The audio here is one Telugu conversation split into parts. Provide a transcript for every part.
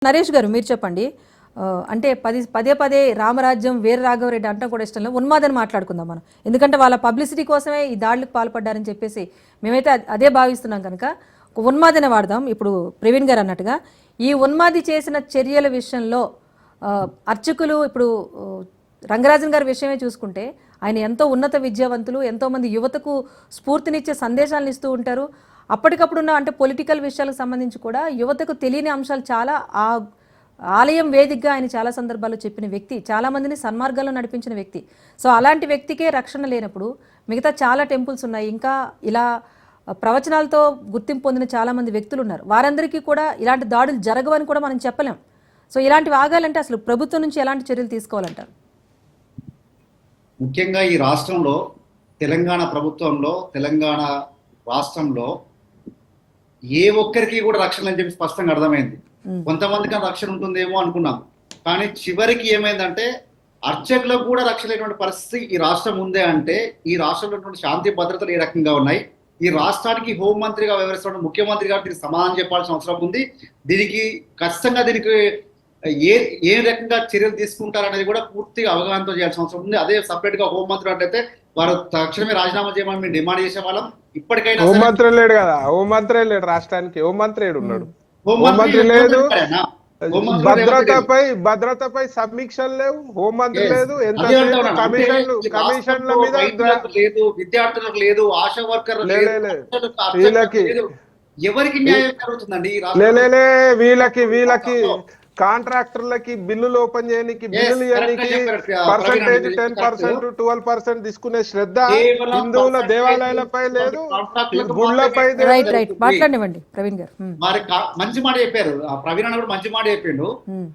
నరేష్ గారు మీరు చెప్పండి. అంటే పదే పదే రామరాజ్యం వీర రాఘవరెడ్డి అంటాం కూడా ఇష్టం లేదు, ఉన్మాదని మాట్లాడుకుందాం మనం. ఎందుకంటే వాళ్ళ పబ్లిసిటీ కోసమే ఈ దాడులకు పాల్పడ్డారని చెప్పేసి మేమైతే అదే భావిస్తున్నాం కనుక ఒక ఉన్మాదనే వాడదాం. ఇప్పుడు ప్రవీణ్ గారు అన్నట్టుగా ఈ ఉన్మాది చేసిన చర్యల విషయంలో అర్చకులు ఇప్పుడు రంగరాజన్ గారి విషయమే చూసుకుంటే ఆయన ఎంతో ఉన్నత విద్యావంతులు, ఎంతోమంది యువతకు స్ఫూర్తినిచ్చే సందేశాలను ఇస్తూ ఉంటారు. అప్పటికప్పుడున్న అంటే పొలిటికల్ విషయాలకు సంబంధించి కూడా యువతకు తెలియని అంశాలు చాలా ఆ ఆలయం వేదికగా ఆయన చాలా సందర్భాల్లో చెప్పిన వ్యక్తి, చాలామందిని సన్మార్గాల్లో నడిపించిన వ్యక్తి. సో అలాంటి వ్యక్తికే రక్షణ లేనప్పుడు మిగతా చాలా టెంపుల్స్ ఉన్నాయి, ఇంకా ఇలా ప్రవచనాలతో గుర్తింపు పొందిన చాలామంది వ్యక్తులు ఉన్నారు. వారందరికీ కూడా ఇలాంటి దాడులు జరగవని కూడా మనం చెప్పలేం. సో ఇలాంటివి ఆగాలంటే అసలు ప్రభుత్వం నుంచి ఎలాంటి చర్యలు తీసుకోవాలంటారు? ముఖ్యంగా ఈ రాష్ట్రంలో తెలంగాణ ప్రభుత్వంలో తెలంగాణ రాష్ట్రంలో ఏ ఒక్కరికి కూడా రక్షణ అని చెప్పి స్పష్టంగా అర్థమైంది. కొంతమందికి రక్షణ ఉంటుందేమో అనుకున్నాం, కానీ చివరికి ఏమైందంటే అర్చకులకు కూడా రక్షణ లేనటువంటి పరిస్థితి ఈ రాష్ట్రం ఉందే అంటే ఈ రాష్ట్రంలో శాంతి భద్రతలు ఏ రకంగా ఉన్నాయి, ఈ రాష్ట్రానికి హోంమంత్రిగా వ్యవహరిస్తున్న ముఖ్యమంత్రి గారు దీనికి సమాధానం చెప్పాల్సిన అవసరం ఉంది. దీనికి ఖచ్చితంగా దీనికి ఏ రకంగా చర్యలు తీసుకుంటారనేది కూడా పూర్తిగా అవగాహనతో చేయాల్సిన అవసరం ఉంది. అదే సపరేట్ గా హోంమంత్రి అంటే వారు తక్షణమే రాజీనామా చేయమని మేము డిమాండ్ చేసే వాళ్ళం. ఇప్పటికైనా హోంమంత్రి లేడు కదా, హోంమంత్రి లేడు, రాష్ట్రానికి హోంమంత్రి ఉన్నాడు, హోంమంత్రి లేదు, భద్రతపై సమీక్షలు లేవు, హోంమంత్రి లేదు, ఎంత కమిషన్ల మీద లేదు, విద్యార్థులకు లేదు, ఆశా వర్కర్ వీళ్ళకి ఎవరికి న్యాయం జరుగుతుందండి? వీళ్ళకి కాంట్రాక్టర్లకి బిల్లులు ఓపెన్ చేయడానికి, బిల్లులు ఇవ్వడానికి పర్సెంటేజ్ 10% 12% తీసుకునే శ్రద్ధ హిందువుల దేవాలయాలపై లేదు, గుళ్ళపై. మాట్లాడివ్వండి ప్రవీణ్ గారు. మరి మంచి మాట చెప్పారు ప్రవీణ్ అన్న కూడా మంచి మాట చెప్పిండు.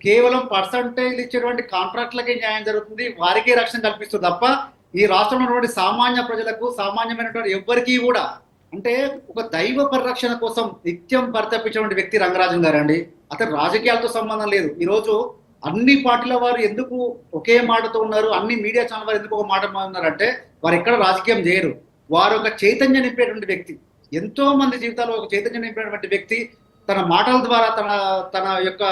కేవలం పర్సంటేజ్ ఇచ్చేటువంటి కాంట్రాక్టులకే న్యాయం జరుగుతుంది, వారికే రక్షణ కల్పిస్తుంది తప్ప ఈ రాష్ట్రంలో ఉన్నటువంటి సామాన్య ప్రజలకు, సామాన్యమైనటువంటి ఎవ్వరికీ కూడా అంటే ఒక దైవ పరిరక్షణ కోసం నిత్యం పరితపించినటువంటి వ్యక్తి రంగరాజన్ గారు అండి. అతను రాజకీయాలతో సంబంధం లేదు. ఈరోజు అన్ని పార్టీల వారు ఎందుకు ఒకే మాటతో ఉన్నారు, అన్ని మీడియా ఛానల్ వారు ఎందుకు ఒక మాట ఉన్నారంటే వారు ఎక్కడ రాజకీయం చేయరు. వారు ఒక చైతన్యం నింపేటువంటి వ్యక్తి, ఎంతో మంది జీవితాల్లో ఒక చైతన్యం నింపేటువంటి వ్యక్తి. తన మాటల ద్వారా తన యొక్క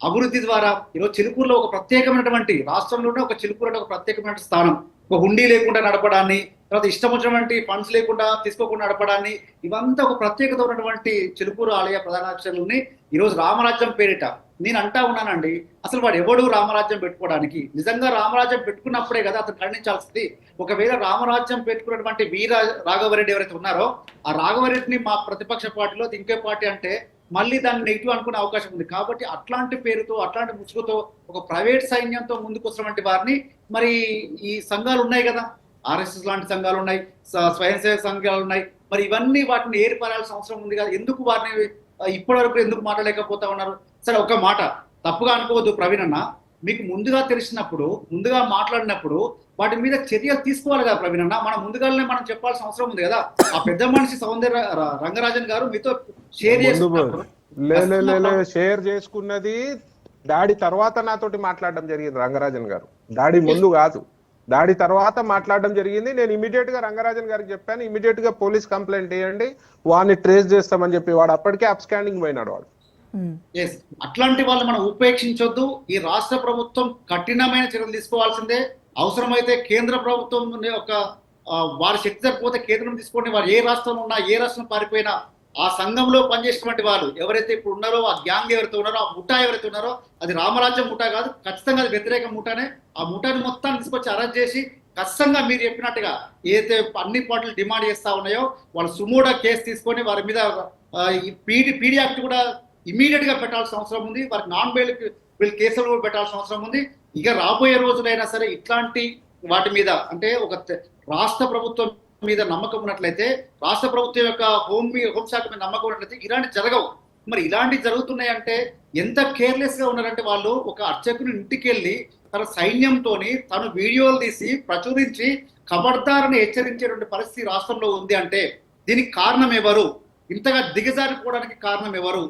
అభివృద్ధి ద్వారా ఈరోజు చిలుకూరులో ఒక ప్రత్యేకమైనటువంటి, రాష్ట్రంలోనే ఒక చిలుకూరు ఒక ప్రత్యేకమైన స్థానం, ఒక హుండీ లేకుండా నడపడాన్ని, తర్వాత ఇష్టం వచ్చినటువంటి ఫండ్స్ లేకుండా తీసుకోకుండా నడపడాన్ని, ఇవంతా ఒక ప్రత్యేకత ఉన్నటువంటి చిలుకూరు ఆలయ ప్రధానార్చకుల్ని ఈరోజు రామరాజ్యం పేరిట నేను అంటా ఉన్నానండి. అసలు వాడు ఎవడు రామరాజ్యం పెట్టుకోవడానికి? నిజంగా రామరాజ్యం పెట్టుకున్నప్పుడే కదా అతను ఖండించాల్సింది. ఒకవేళ రామరాజ్యం పెట్టుకున్నటువంటి వీర రాఘవరెడ్డి ఎవరైతే ఉన్నారో ఆ రాఘవరెడ్డిని మా ప్రతిపక్ష పార్టీలో ఇంకే పార్టీ అంటే మళ్ళీ దాన్ని నెగిటివ్ అనుకునే అవకాశం ఉంది. కాబట్టి అట్లాంటి పేరుతో, అట్లాంటి ముసుగుతో ఒక ప్రైవేట్ సైన్యంతో ముందుకు వస్తున్నటువంటి వారిని, మరి ఈ సంఘాలు ఉన్నాయి కదా, ఆర్ఎస్ఎస్ లాంటి సంఘాలు ఉన్నాయి, స్వయం సేవక సంఘాలు ఉన్నాయి, మరి ఇవన్నీ వాటిని ఏర్పడాల్సిన అవసరం ఉంది కదా. ఎందుకు వారిని ఇప్పటి వరకు ఎందుకు మాట్లాడలేకపోతా ఉన్నారు? సరే ఒక మాట తప్పుగా అనుకోవద్దు ప్రవీణ్ అన్న, మీకు ముందుగా తెలిసినప్పుడు, ముందుగా మాట్లాడినప్పుడు వాటి మీద చర్యలు తీసుకోవాలి కదా ప్రవీణ్ అన్న. మనం ముందుగానే మనం చెప్పాల్సిన అవసరం ఉంది కదా. ఆ పెద్ద మనిషి సౌందర్య రంగరాజన్ గారు మీతో షేర్ చేసుకున్నది దాడి తర్వాత నాతోటి మాట్లాడడం జరిగింది. రంగరాజన్ గారు దాడి ముందు కాదు, దాడి తర్వాత మాట్లాడడం జరిగింది. నేను ఇమీడియట్ గా రంగరాజన్ గారికి చెప్పాను, ఇమీడియట్ గా పోలీస్ కంప్లైంట్ చేయండి, వాడిని ట్రేస్ చేస్తామని చెప్పి. వాడు అప్పటికే అబ్స్కాండింగ్ పోయినాడు వాడు. అట్లాంటి వాళ్ళు మనం ఉపేక్షించొద్దు. ఈ రాష్ట్ర ప్రభుత్వం కఠినమైన చర్యలు తీసుకోవాల్సిందే. అవసరమైతే కేంద్ర ప్రభుత్వం ఒక వారి శక్తి సరిపోతే కేంద్రం తీసుకోండి. వారు ఏ రాష్ట్రంలో ఉన్నా, ఏ రాష్ట్రం పారిపోయినా ఆ సంఘంలో పనిచేసినటువంటి వాళ్ళు ఎవరైతే ఇప్పుడు ఉన్నారో, ఆ గ్యాంగ్ ఎవరైతే ఉన్నారో, ఆ ముఠా ఎవరైతే ఉన్నారో, అది రామరాజ్యం ముఠా కాదు, ఖచ్చితంగా అది వ్యతిరేక ముఠానే. ఆ ముఠాని మొత్తాన్ని తీసుకొచ్చి అరెస్ట్ చేసి ఖచ్చితంగా మీరు చెప్పినట్టుగా ఏదైతే అన్ని పార్టీలు డిమాండ్ చేస్తా ఉన్నాయో వాళ్ళు సుమోడా కేసు తీసుకొని వారి మీద ఈ పీడీ యాక్ట్ కూడా ఇమీడియట్ గా పెట్టాల్సిన అవసరం ఉంది. వారికి నాన్ బెయిల్ కేసులు కూడా పెట్టాల్సిన అవసరం ఉంది. ఇక రాబోయే రోజులైనా సరే ఇట్లాంటి వాటి మీద అంటే ఒక రాష్ట్ర ప్రభుత్వం మీద నమ్మకం ఉన్నట్లయితే, రాష్ట్ర ప్రభుత్వం యొక్క హోంశాఖ మీద నమ్మకం ఉన్నట్లయితే ఇలాంటి జరగవు. మరి ఇలాంటివి జరుగుతున్నాయంటే ఎంత కేర్లెస్ గా ఉన్నారంటే వాళ్ళు ఒక అర్చకుని ఇంటికి వెళ్ళి తన సైన్యంతో తను వీడియోలు తీసి ప్రచురించి ఖబర్దారని హెచ్చరించేటువంటి పరిస్థితి రాష్ట్రంలో ఉంది అంటే దీనికి కారణం ఎవరు? ఇంతగా దిగజారిపోవడానికి కారణం ఎవరు?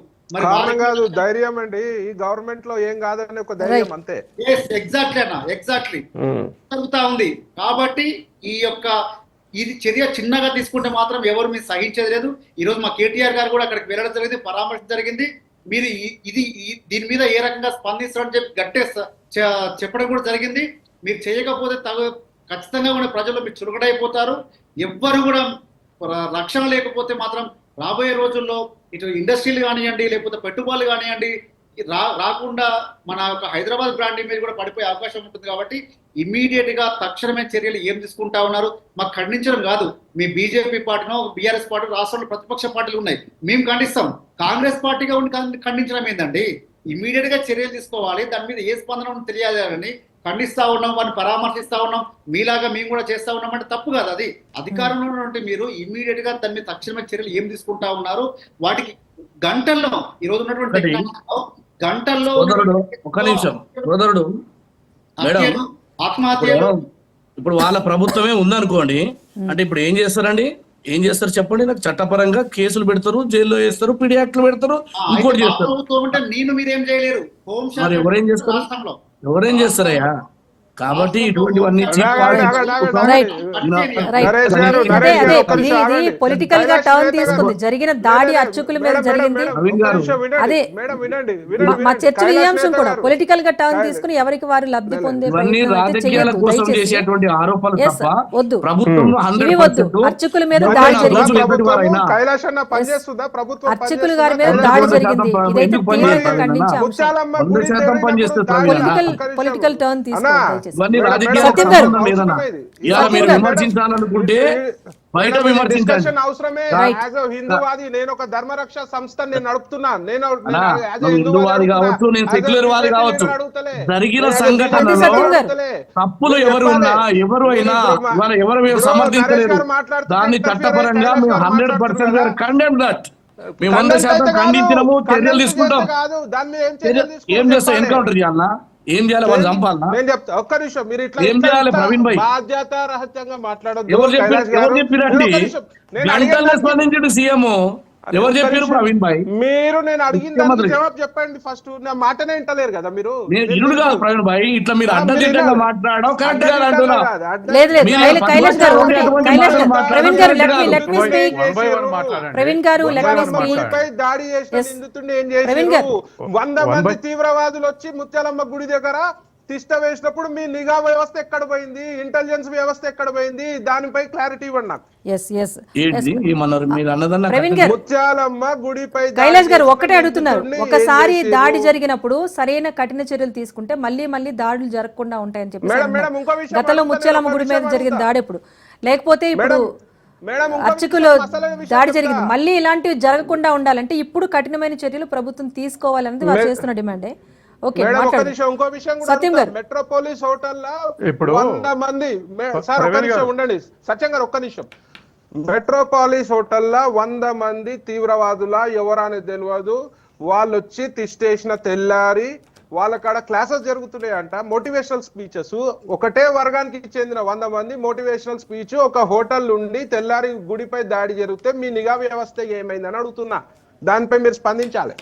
కారణం కాదు, ధైర్యం అండి. ఈ గవర్నమెంట్ లో ఏం కాదని ఒక ధైర్యం అంతే. ఎగ్జాక్ట్లీ అన్న, ఎగ్జాక్ట్లీ జరుగుతా ఉంది. కాబట్టి ఈ యొక్క ఇది చర్య చిన్నగా తీసుకుంటే మాత్రం ఎవరు మీరు సహించేది లేదు. ఈ రోజు మా కేటీఆర్ గారు కూడా అక్కడికి వెళ్ళడం జరిగింది, పరామర్శ జరిగింది. మీరు దీని మీద ఏ రకంగా స్పందిస్తారని చెప్పి చెప్పడం కూడా జరిగింది. మీరు చేయకపోతే ఖచ్చితంగా కూడా ప్రజలు మీరు చురుకడైపోతారు. ఎవ్వరు కూడా రక్షణ లేకపోతే మాత్రం రాబోయే రోజుల్లో ఇటు ఇండస్ట్రీలు కానివ్వండి, లేకపోతే పెట్టుబడులు కానివ్వండి రాకుండా మన యొక్క హైదరాబాద్ బ్రాండ్ ఇమేజ్ కూడా పడిపోయే అవకాశం ఉంటుంది. కాబట్టి ఇమ్మీడియట్ గా తక్షణమే చర్యలు ఏం తీసుకుంటా ఉన్నారు? మాకు ఖండించడం కాదు, మీ బీజేపీ పార్టీనో బీఆర్ఎస్ పార్టీ రాష్ట్రంలో ప్రతిపక్ష పార్టీలు ఉన్నాయి, మేము ఖండిస్తాం. కాంగ్రెస్ పార్టీగా ఉండి ఖండించడం ఏంటండి? ఇమ్మీడియట్ గా చర్యలు తీసుకోవాలి. దాని మీద ఏ స్పందన తెలియాలని ఖండిస్తా ఉన్నాం, వారిని పరామర్శిస్తా ఉన్నాం, మీలాగా మేము కూడా చేస్తా ఉన్నాం అంటే తప్పు కాదు. అది అధికారంలో ఉన్నటువంటి మీరు ఇమ్మీడియట్ గా దాని మీద తక్షణమే చర్యలు ఏం తీసుకుంటా ఉన్నారు? వాటికి గంటల్లో ఈరోజు ఉన్నటువంటి గంటల్లో ఒక నిమిషం సోదరుడు మేడం, ఆత్మహత్యలు ఇప్పుడు వాళ్ళ ప్రభుత్వమే ఉందనుకోండి, అంటే ఇప్పుడు ఏం చేస్తారండి? ఏం చేస్తారు చెప్పండి నాకు? చట్టపరంగా కేసులు పెడతారు, జైల్లో వేస్తారు, పీడియాక్ట్లు పెడతారు, ఇంకోటి చేస్తారు. నేను మీరేం చేయలేరు. మరి ఎవరేం చేస్తారు? ఎవరేం చేస్తారయ్యా? కాబట్టి ఇటువంటివన్నీ పొలిటికల్ గా టర్న్ తీసుకుంది. జరిగిన దాడి అర్చకుల మీద జరిగింది. అదే మా చర్చలు ఈ అంశం కూడా పొలిటికల్ గా టర్న్ తీసుకుని ఎవరికి వారు లబ్ధి పొందే వద్దు. ఇవి వద్దు. అర్చకుల మీద దాడి జరిగింది. అర్చకులు గారి మీద దాడి జరిగింది. ఇదైతే తీవ్రంగా ఖండించే అంశం. పొలిటికల్ టర్న్ తీసుకోండి. విమర్శించాలనుకుంటే బయట విమర్శించాలి. అవసరమే. హిందూవాది, నేను ఒక ధర్మరక్ష సంస్థ నేను నడుపుతున్నాను. హిందూవాది కావచ్చు, నేను సెక్యులర్ వాది కావచ్చు. జరిగిన సంఘటనలో తప్పులు ఎవరు ఉన్నా ఎవరు అయినా ఎవరు సమర్థించలేరు. దాన్ని చట్టపరంగా మేము 100% కండెమ్ దట్. మేము 100% ఖండించినము, చర్యలు తీసుకుంటాం. ఏం చేస్తాం? ఎన్కౌంటర్ చేయాలన్నా? ఏం చేయాలి? వాళ్ళు చంపాలన్నా? నేను చెప్తా, ఒక్క నిమిషం. మీరు ఇట్లా ఏం చేయాలి ప్రవీణ్ భాయ్? బాధ్యత రహితంగా మాట్లాడొద్దు. ఎవరు చెప్పిరండి? గంటల్లో స్పందించండి సీఎం. ఎవరు చెప్పారు ప్రవీణ్ భాయ్? మీరు నేను అడిగిన దానికి జవాబు చెప్పండి ఫస్ట్. నా మాటనే వింటలేరు కదా మీరు. ఇరుడు కాదు ప్రవీణ్ భాయ్, ఇట్లా మీరు అడ్డదిడ్డంగా మాట్లాడడం కరెక్ట్ కాదు అంటున్నా. లేదు లేదు, కైలాష్ గారు ప్రవీణ్ గారు లెట్ మీ స్పీక్. ప్రవీణ్ గారు లెట్ మీ స్పీక్. దాడి చేసిన నిందితుడిని ఏం చేశారు? 100 మంది తీవ్రవాదులు వచ్చి ముత్యాలమ్మ గుడి దగ్గర తిష్ట వేసినప్పుడు మీ నిఘా వ్యవస్థ ఎక్కడ పోయింది? ఇంటెలిజెన్స్ వ్యవస్థ ఎక్కడ పోయింది? దానిపై క్లారిటీ ఇవ్వండి నాకు. ముత్యాలమ్మ గుడిపై కైలాష్ గారు ఒక్కటే అడుగుతున్నారు, ఒకసారి దాడి జరిగినప్పుడు సరైన కఠిన చర్యలు తీసుకుంటే మళ్ళీ మళ్ళీ దాడులు జరగకుండా ఉంటాయని చెప్పి గతంలో ముత్యాలమ్మ గుడి మీద జరిగిన దాడి ఎప్పుడు లేకపోతే ఇప్పుడు అర్చకులు దాడి జరిగింది, మళ్ళీ ఇలాంటివి జరగకుండా ఉండాలంటే ఇప్పుడు కఠినమైన చర్యలు ప్రభుత్వం తీసుకోవాలన్నది వారు చేస్తున్న డిమాండే. ఇంకో విషయం కూడా, మెట్రోపోలిస్ హోటల్లో ఇప్పుడు 100 మంది సార్ ఒక్క నిమిషం ఉండండి సత్యం గారు, ఒక్క నిమిషం. మెట్రోపాలిస్ హోటల్లో 100 మంది తీవ్రవాదుల ఎవరనేది తెలియదు. వాళ్ళు వచ్చి తిష్టేసిన తెల్లారి వాళ్ళ కాడ క్లాసెస్ జరుగుతున్నాయంట, మోటివేషనల్ స్పీచెస్. ఒకటే వర్గానికి చెందిన 100 మంది మోటివేషనల్ స్పీచ్ ఒక హోటల్ నుండి తెల్లారి గుడిపై దాడి జరిగితే మీ నిఘా వ్యవస్థ ఏమైందని అడుగుతున్నా. దానిపై మీరు స్పందించాలి.